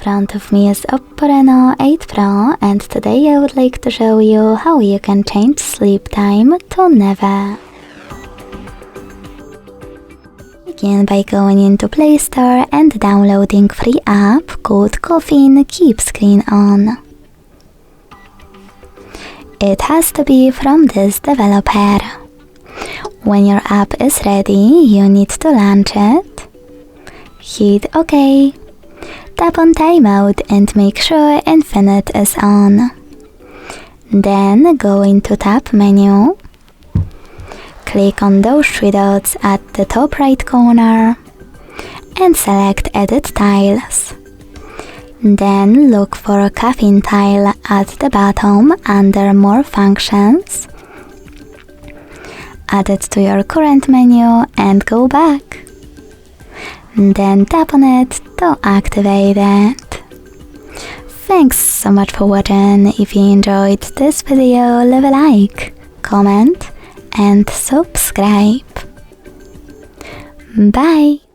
front of me is OPPO Reno 8 Pro, and today I would like to show you how you can change sleep time to never. Begin by going into Play Store and downloading free app called Caffeine Keep Screen On. It has to be from this developer. When your app is ready, you need to launch it. Hit OK. Tap on Timeout and make sure Infinite is on. Then go into Tab menu. Click on those three dots at the top right corner and select Edit Tiles. Then look for a Caffeine tile at the bottom under More Functions. Add it to your current menu and go back. Then tap on it to activate it. Thanks so much for watching. If you enjoyed this video, leave a like, comment and subscribe. Bye!